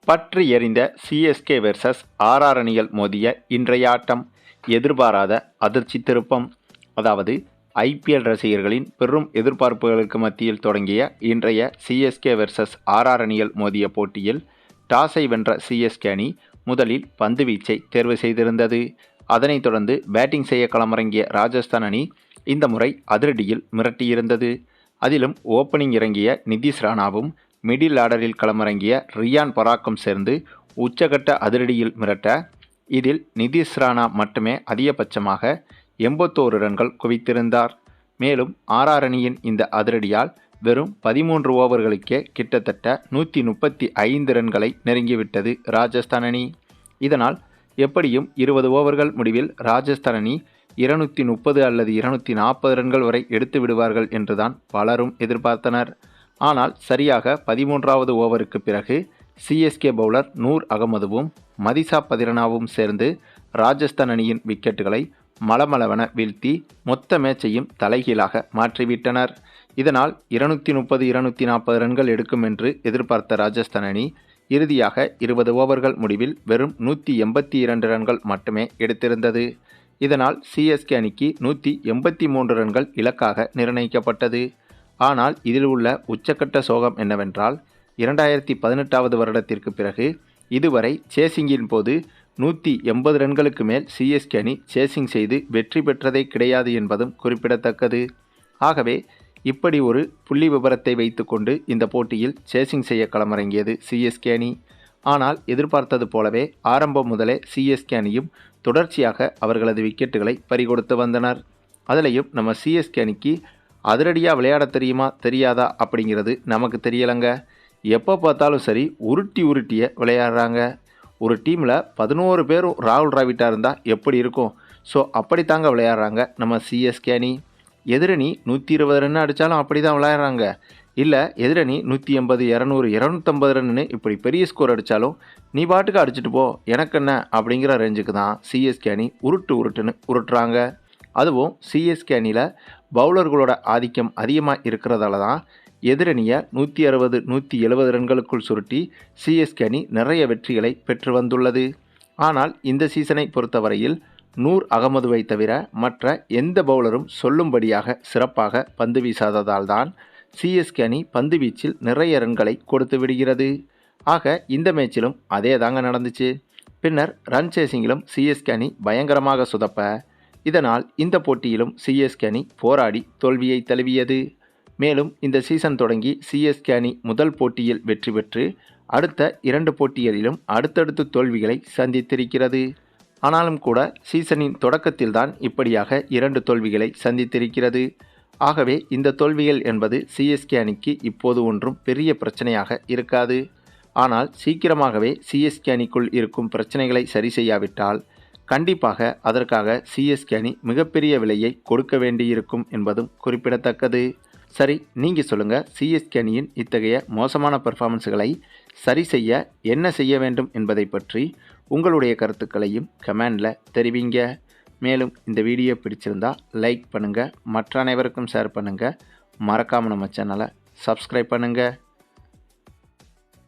பற்றி எறிந்த CSK versus RR அணிகள் மோதிய இன்றைய ஆட்டம் எதிர்பாராத அதிர்ச்சி திருப்பம். அதாவது ஐபிஎல் ரசிகர்களின் பெரும் எதிர்பார்ப்புகளுக்கு மத்தியில் தொடங்கிய இன்றைய சிஎஸ்கே வெர்சஸ் ஆர்ஆர் அணிகள் மோதிய போட்டியில் டாஸை வென்ற சிஎஸ்கே அணி முதலில் பந்து வீச்சை தேர்வு செய்திருந்தது. அதனைத் தொடர்ந்து பேட்டிங் செய்ய களமிறங்கிய ராஜஸ்தான் அணி இந்த முறை அதிரடியில் மிரட்டியிருந்தது. அதிலும் ஓப்பனிங் இறங்கிய நிதிஷ் ராணாவும் மிடில் ஆர்டரில் களமிறங்கிய ரியான் பராக்கும் சேர்ந்து உச்சகட்ட அதிரடியில் மிரட்ட, இதில் நிதிஷ் ராணா மட்டுமே அதிகபட்சமாக 81 ரன்கள் குவித்திருந்தார். மேலும் ஆர்ஆர் அணியின் இந்த அதிரடியால் வெறும் 13 ஓவர்களுக்கே கிட்டத்தட்ட 135 ரன்களை நெருங்கிவிட்டது ராஜஸ்தான் அணி. இதனால் எப்படியும் 20 ஓவர்கள் முடிவில் ராஜஸ்தான் அணி 230 அல்லது 240 ரன்கள் வரை எடுத்து விடுவார்கள் என்றுதான் பலரும் எதிர்பார்த்தனர். ஆனால் சரியாக 13வது ஓவருக்கு பிறகு சிஎஸ்கே பவுலர் நூர் அகமதுவும் மதிசா பதிரனாவும் சேர்ந்து ராஜஸ்தான் அணியின் விக்கெட்டுகளை மளமளவென வீழ்த்தி மொத்த மேட்சையும் தலைகீழாக மாற்றிவிட்டனர். இதனால் 230-240 ரன்கள் எடுக்கும் என்று எதிர்பார்த்த ராஜஸ்தான் அணி இறுதியாக 20 ஓவர்கள் முடிவில் வெறும் 182 ரன்கள் மட்டுமே எடுத்திருந்தது. இதனால் சிஎஸ்கே அணிக்கு 183 ரன்கள் இலக்காக நிர்ணயிக்கப்பட்டது. ஆனால் இதில் உள்ள உச்சக்கட்ட சோகம் என்னவென்றால் 2018வது வருடத்திற்கு பிறகு இதுவரை சேசிங்கின் போது 180 ரன்களுக்கு மேல் சிஎஸ்கே அணி சேசிங் செய்து வெற்றி பெற்றதே கிடையாது என்பதும் குறிப்பிடத்தக்கது. ஆகவே இப்படி ஒரு புள்ளி விபரத்தை வைத்துக்கொண்டு இந்த போட்டியில் சேசிங் செய்ய களமிறங்கியது சிஎஸ்கே அணி. ஆனால் எதிர்பார்த்தது போலவே ஆரம்பம் முதலே சிஎஸ்கே அணியும் தொடர்ச்சியாக அவர்களது விக்கெட்டுகளை பறிகொடுத்து வந்தனர். அதிலையும் நம்ம சிஎஸ்கே அணிக்கு அதிரடியாக விளையாட தெரியுமா தெரியாதா அப்படிங்கிறது நமக்கு தெரியலைங்க. எப்போ பார்த்தாலும் சரி உருட்டிய விளையாடுறாங்க. ஒரு டீமில் 11 பேரும் ராகுல் டிராவிட்டாக இருந்தால் எப்படி இருக்கும்? ஸோ அப்படித்தாங்க விளையாடுறாங்க நம்ம சிஎஸ்கே அணி. எதிரணி 120 ரன் அடித்தாலும் அப்படி தான் விளையாடுறாங்க. இல்லை எதிரணி 180, 200, 250 ரன்னு இப்படி பெரிய ஸ்கோர் அடித்தாலும் நீ பாட்டுக்கு அடிச்சுட்டு போ எனக்கு என்ன அப்படிங்கிற ரேஞ்சுக்கு தான் சிஎஸ்கே அணி உருட்டுன்னு உருட்டுறாங்க. அதுவும் சிஎஸ்கே அணியில் பவுலர்களோட ஆதிக்கம் அதிகமாக இருக்கிறதால தான் எதிரணியை 160, 170 ரன்களுக்குள் சுருட்டி சிஎஸ்கே அணி நிறைய வெற்றிகளை பெற்று வந்துள்ளது. ஆனால் இந்த சீசனை பொறுத்தவரையில் நூர் அகமதுவை தவிர மற்ற எந்த பவுலரும் சொல்லும்படியாக சிறப்பாக பந்து வீசாததால் தான் சிஎஸ்கே அணி பந்து வீச்சில் நிறைய ரன்களை கொடுத்து விடுகிறது. ஆக இந்த மேட்சிலும் அதே தாங்க நடந்துச்சு. பின்னர் ரன் சேசிங்கிலும் சிஎஸ்கே அணி பயங்கரமாக சுதப்ப, இதனால் இந்த போட்டியிலும் சிஎஸ்கே அணி போராடி தோல்வியை தழுவியது. மேலும் இந்த சீசன் தொடங்கி சிஎஸ்கே அணி முதல் போட்டியில் வெற்றி பெற்று அடுத்த 2 போட்டிகளிலும் அடுத்தடுத்து தோல்விகளை சந்தித்திருக்கிறது. ஆனாலும் கூட சீசனின் தொடக்கத்தில்தான் இப்படியாக 2 தோல்விகளை சந்தித்திருக்கிறது. ஆகவே இந்த தோல்விகள் என்பது சிஎஸ்கே அணிக்கு இப்போது ஒன்றும் பெரிய பிரச்சனையாக இருக்காது. ஆனால் சீக்கிரமாகவே சிஎஸ்கே அணிக்குள் இருக்கும் பிரச்சனைகளை சரி செய்யாவிட்டால் கண்டிப்பாக அதற்காக சிஎஸ்கே அணி மிகப்பெரிய விலையை கொடுக்க வேண்டியிருக்கும் என்பதும் குறிப்பிடத்தக்கது. சரி, நீங்கள் சொல்லுங்கள், சிஎஸ்கே அணியின் இத்தகைய மோசமான பெர்ஃபார்மன்ஸ்களை சரி செய்ய என்ன செய்ய வேண்டும் என்பதை பற்றி உங்களுடைய கருத்துக்களையும் கமெண்டில் தெரிவிங்க. மேலும் இந்த வீடியோ பிடிச்சிருந்தா லைக் பண்ணுங்கள், மற்ற அனைவருக்கும் ஷேர் பண்ணுங்கள், மறக்காமல் நம்ம சேனலை சப்ஸ்கிரைப் பண்ணுங்கள்.